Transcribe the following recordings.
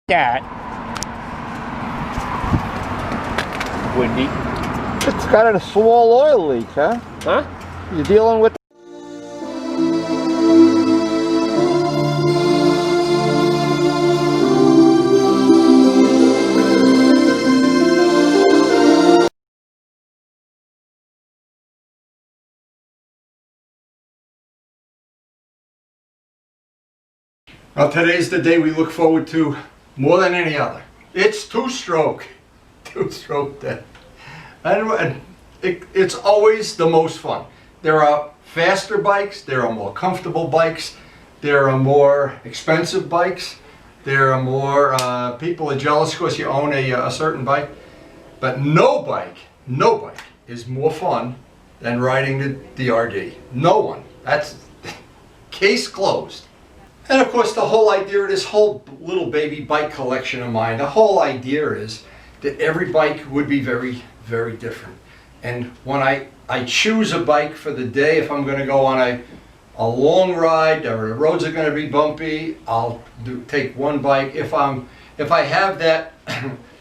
that. Windy. It's got a small oil leak, huh? Huh? You're dealing with. Well, today's the day we look forward to more than any other. It's two-stroke day. And it's always the most fun. There are faster bikes, there are more comfortable bikes, there are more expensive bikes, there are more, people are jealous because you own a certain bike. But no bike is more fun than riding the RD. No one. That's case closed. And of course, the whole idea of this whole little baby bike collection of mine, the whole idea is that every bike would be very, very different. And when I choose a bike for the day, if I'm going to go on a long ride or the roads are going to be bumpy, I'll take one bike. If I have that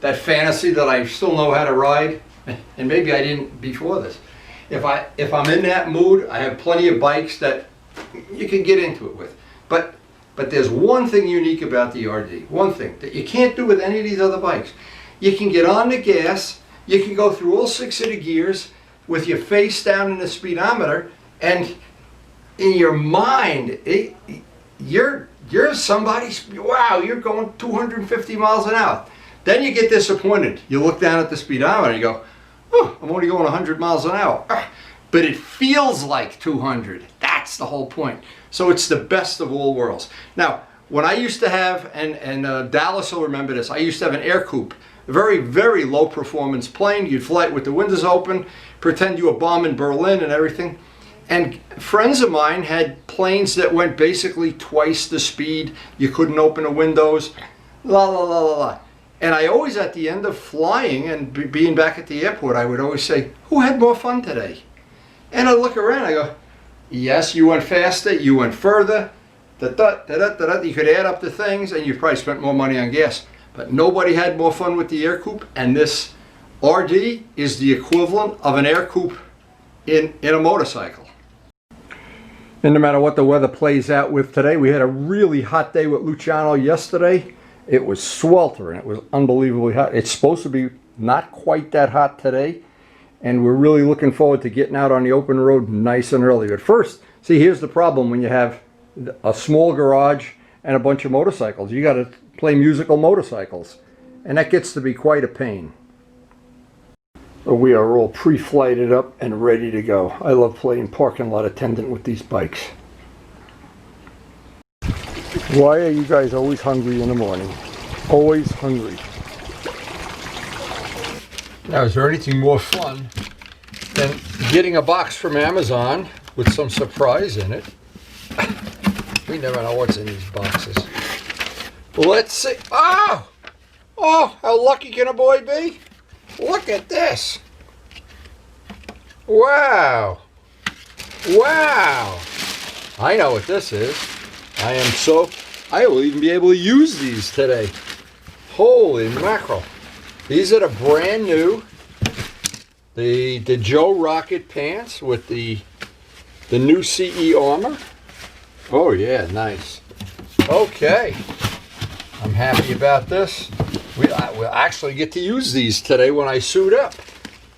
that fantasy that I still know how to ride, and maybe I didn't before this, if I'm in that mood, I have plenty of bikes that you can get into it with. But there's one thing unique about the RD, one thing that you can't do with any of these other bikes. You can get on the gas, you can go through all 6 of the gears with your face down in the speedometer, and in your mind, you're somebody's, wow, you're going 250 miles an hour. Then you get disappointed. You look down at the speedometer and you go, oh, I'm only going 100 miles an hour. But it feels like 200. That's the whole point. So it's the best of all worlds. Now, when I used to have, and Dallas will remember this, I used to have an air coupe, a very, very low performance plane. You'd fly it with the windows open, pretend you were bombing Berlin and everything. And friends of mine had planes that went basically twice the speed. You couldn't open the windows, la la la la la. And I always, at the end of flying and being back at the airport, I would always say, who had more fun today? And I look around, I go, yes, you went faster, you went further, you could add up the things, and you probably spent more money on gas. But nobody had more fun with the air coupe, and this RD is the equivalent of an air coupe in a motorcycle. And no matter what the weather plays out with today, we had a really hot day with Luciano yesterday. It was sweltering, it was unbelievably hot. It's supposed to be not quite that hot today. And we're really looking forward to getting out on the open road nice and early. But first, see, here's the problem when you have a small garage and a bunch of motorcycles. You got to play musical motorcycles. And that gets to be quite a pain. So we are all pre-flighted up and ready to go. I love playing parking lot attendant with these bikes. Why are you guys always hungry in the morning? Always hungry. Now, is there anything more fun than getting a box from Amazon with some surprise in it? We never know what's in these boxes. Let's see. Oh! Oh, how lucky can a boy be? Look at this. Wow. Wow. I know what this is. I will even be able to use these today. Holy mackerel. These are the brand new, the Joe Rocket pants with the new CE armor. Oh yeah, nice. Okay, I'm happy about this. We'll actually get to use these today when I suit up,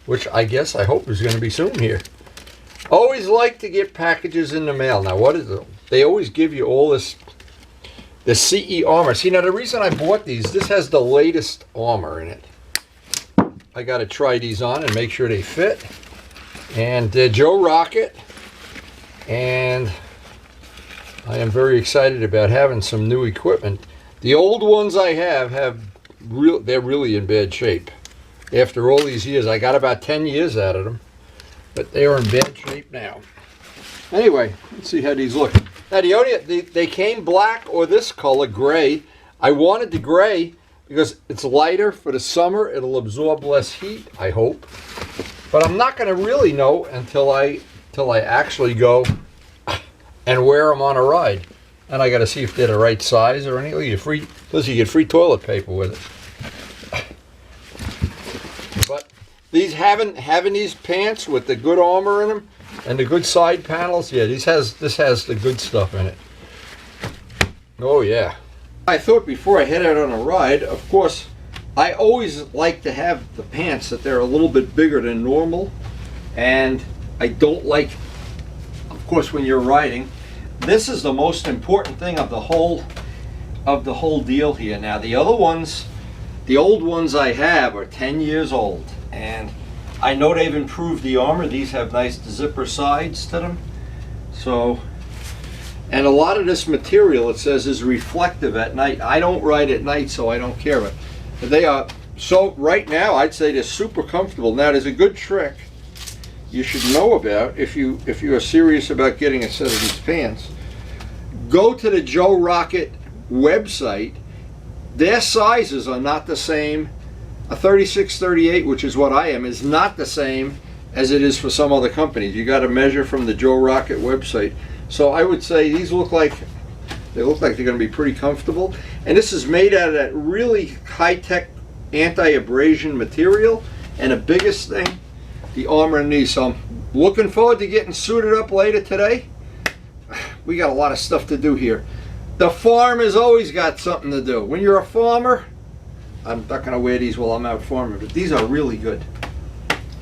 which I hope is going to be soon here. Always like to get packages in the mail. Now what is it? They always give you all this, the CE armor. See, now the reason I bought these, this has the latest armor in it. I got to try these on and make sure they fit. And Joe Rocket, and I am very excited about having some new equipment. The old ones I have they're really in bad shape. After all these years, I got about 10 years out of them, but they are in bad shape now. Anyway, let's see how these look. Now they came black or this color, gray. I wanted the gray because it's lighter for the summer. It'll absorb less heat, I hope. But I'm not going to really know until I actually go and wear them on a ride. And I got to see if they're the right size or anything. You free, plus you get free toilet paper with it. But these having these pants with the good armor in them and the good side panels, yeah, this has the good stuff in it. Oh yeah. I thought before I head out on a ride, of course, I always like to have the pants that they're a little bit bigger than normal, and I don't like, of course, when you're riding. This is the most important thing of the whole deal here. Now the other ones, the old ones I have are 10 years old, and I know they've improved the armor. These have nice zipper sides to them. So, and a lot of this material, it says, is reflective at night. I don't ride at night, so I don't care. But they are, so right now I'd say they're super comfortable. Now there's a good trick you should know about if you are serious about getting a set of these pants. Go to the Joe Rocket website. Their sizes are not the same. A 36-38, which is what I am, is not the same as it is for some other companies. You got to measure from the Joe Rocket website. So I would say these look like they're going to be pretty comfortable. And this is made out of that really high-tech anti-abrasion material. And the biggest thing, the armor in these. So I'm looking forward to getting suited up later today. We got a lot of stuff to do here. The farm has always got something to do. When you're a farmer, I'm not going to wear these while I'm out farming, but these are really good.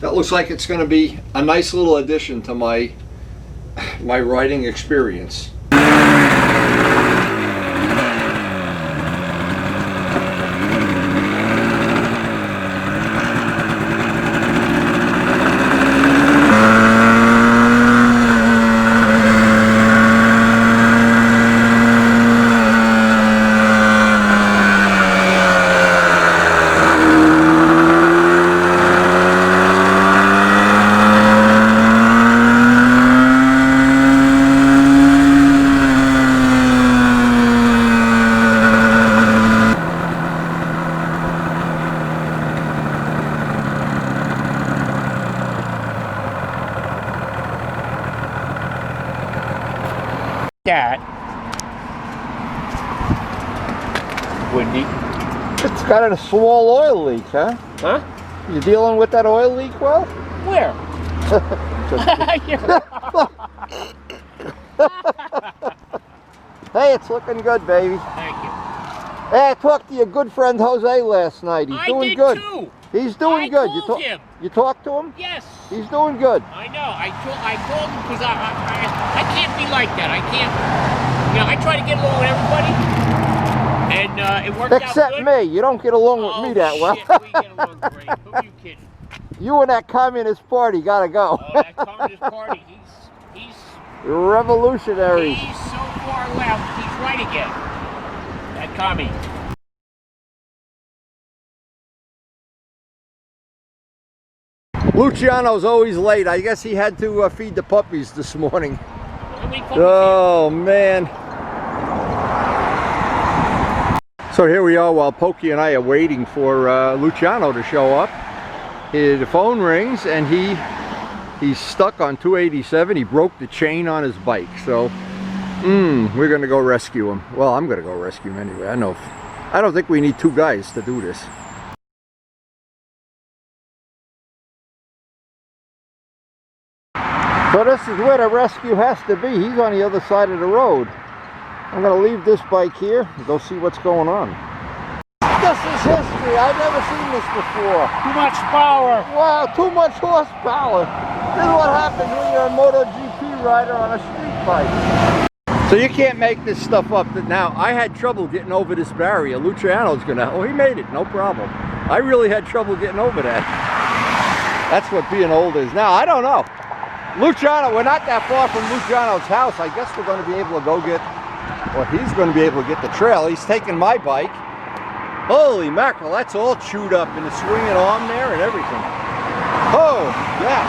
That looks like it's going to be a nice little addition to my riding experience. That. Windy. It's got a small oil leak, huh? Huh? You dealing with that oil leak well? Where? Hey, it's looking good, baby. Thank you. Hey, I talked to your good friend Jose last night. He's doing did good. Too. He's doing good. Called him. You talked to him? Yes. He's doing good. I know. I called him because I can't be like that. I can't. You know, I try to get along with everybody, and it worked out good. Except me. You don't get along with me that well. Shit, we get along great. Who are you kidding? You and that Communist Party gotta go. Oh, that Communist Party. He's revolutionary. He's so far left. He's right again. That commie. Luciano's always late. I guess he had to feed the puppies this morning. Oh, man. So here we are while Pokey and I are waiting for Luciano to show up. The phone rings and he's stuck on 287. He broke the chain on his bike. So we're going to go rescue him. Well, I'm going to go rescue him anyway. I don't think we need two guys to do this. So this is where the rescue has to be. He's on the other side of the road. I'm going to leave this bike here and go see what's going on. This is history. I've never seen this before. Too much power. Wow, too much horsepower. This is what happens when you're a MotoGP rider on a street bike. So you can't make this stuff up. Now, I had trouble getting over this barrier. Luciano's going to... Oh, he made it. No problem. I really had trouble getting over that. That's what being old is. Now, I don't know. Luciano, we're not that far from Luciano's house. I guess we're going to be able to go get, or he's going to be able to get the trail. He's taking my bike. Holy mackerel, that's all chewed up in the swinging arm there and everything. Oh, yeah.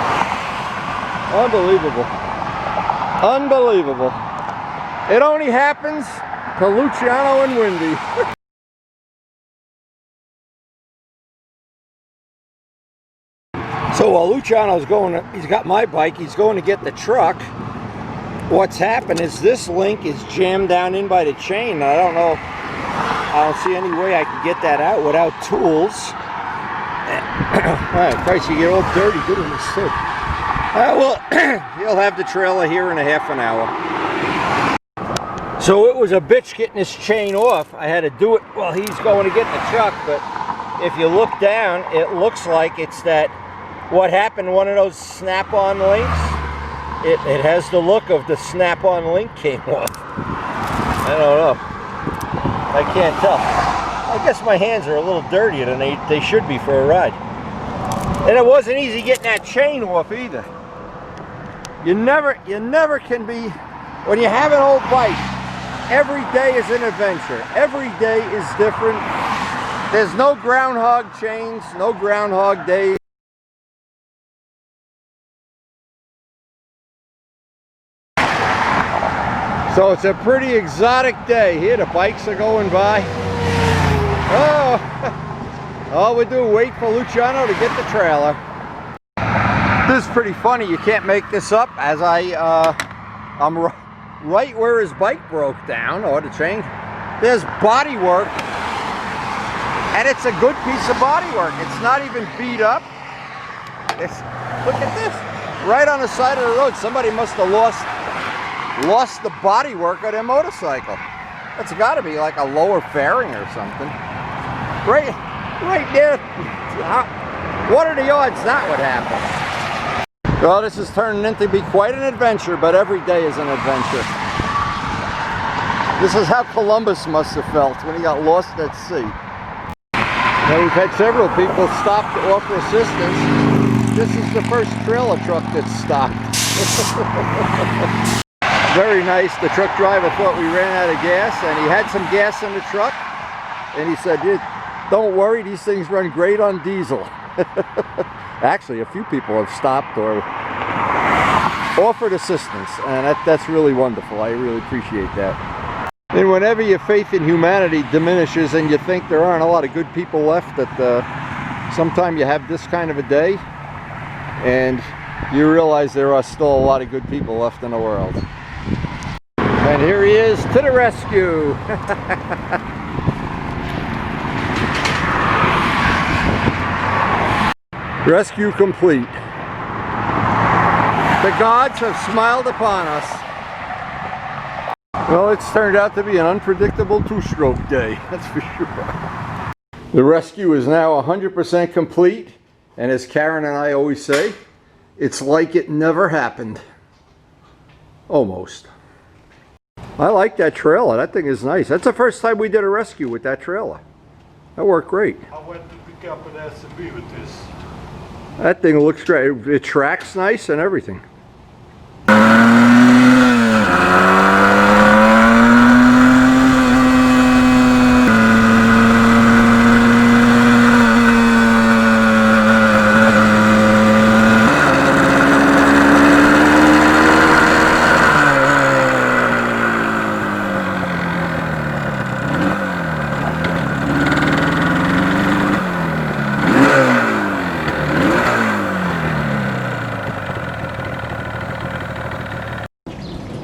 Unbelievable. Unbelievable. It only happens to Luciano and Wendy. So while Luciano's going, he's got my bike, he's going to get the truck. What's happened is this link is jammed down in by the chain. I don't know. I don't see any way I can get that out without tools. Alright, Christ, you get all dirty doing this too. Well, you'll have the trailer here in a half an hour. So it was a bitch getting this chain off. I had to do it while he's going to get in the truck, but if you look down, it looks like it's that, what happened, one of those snap-on links. It has the look of the snap-on link came off. I don't know. I can't tell. I guess my hands are a little dirtier than they should be for a ride. And it wasn't easy getting that chain off either. You never can be, when you have an old bike, every day is an adventure. Every day is different. There's no groundhog chains, no groundhog days. So it's a pretty exotic day. Here the bikes are going by. Oh, all we do is wait for Luciano to get the trailer. This is pretty funny. You can't make this up. As I'm right where his bike broke down, or the chain. There's body work, and it's a good piece of body work. It's not even beat up. Look at this. Right on the side of the road. Somebody must have lost the body work of their motorcycle. That's got to be like a lower fairing or something. Right there. What are the odds that would happen? Well, this is turning into be quite an adventure, but every day is an adventure. This is how Columbus must have felt when he got lost at sea. Now, we've had several people stop to offer assistance. This is the first trailer truck that's stopped. Very nice. The truck driver thought we ran out of gas, and he had some gas in the truck, and he said, don't worry, these things run great on diesel. Actually, a few people have stopped or offered assistance, and that's really wonderful. I really appreciate that. And whenever your faith in humanity diminishes and you think there aren't a lot of good people left, that sometime you have this kind of a day, and you realize there are still a lot of good people left in the world. And here he is to the rescue. Rescue complete. The gods have smiled upon us. Well, it's turned out to be an unpredictable two-stroke day, that's for sure. The rescue is now 100% complete, and as Karen and I always say, it's like it never happened. Almost. I like that trailer. That thing is nice. That's the first time we did a rescue with that trailer. That worked great. I went to pick up an SUV with this. That thing looks great. It tracks nice and everything.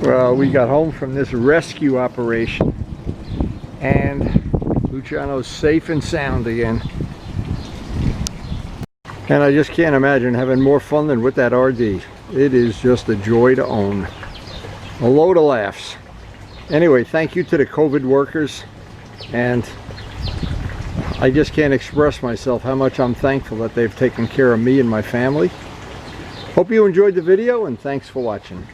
Well, we got home from this rescue operation and Luciano's safe and sound again. And I just can't imagine having more fun than with that RD. It is just a joy to own. A load of laughs. Anyway, thank you to the COVID workers, and I just can't express myself how much I'm thankful that they've taken care of me and my family. Hope you enjoyed the video, and thanks for watching.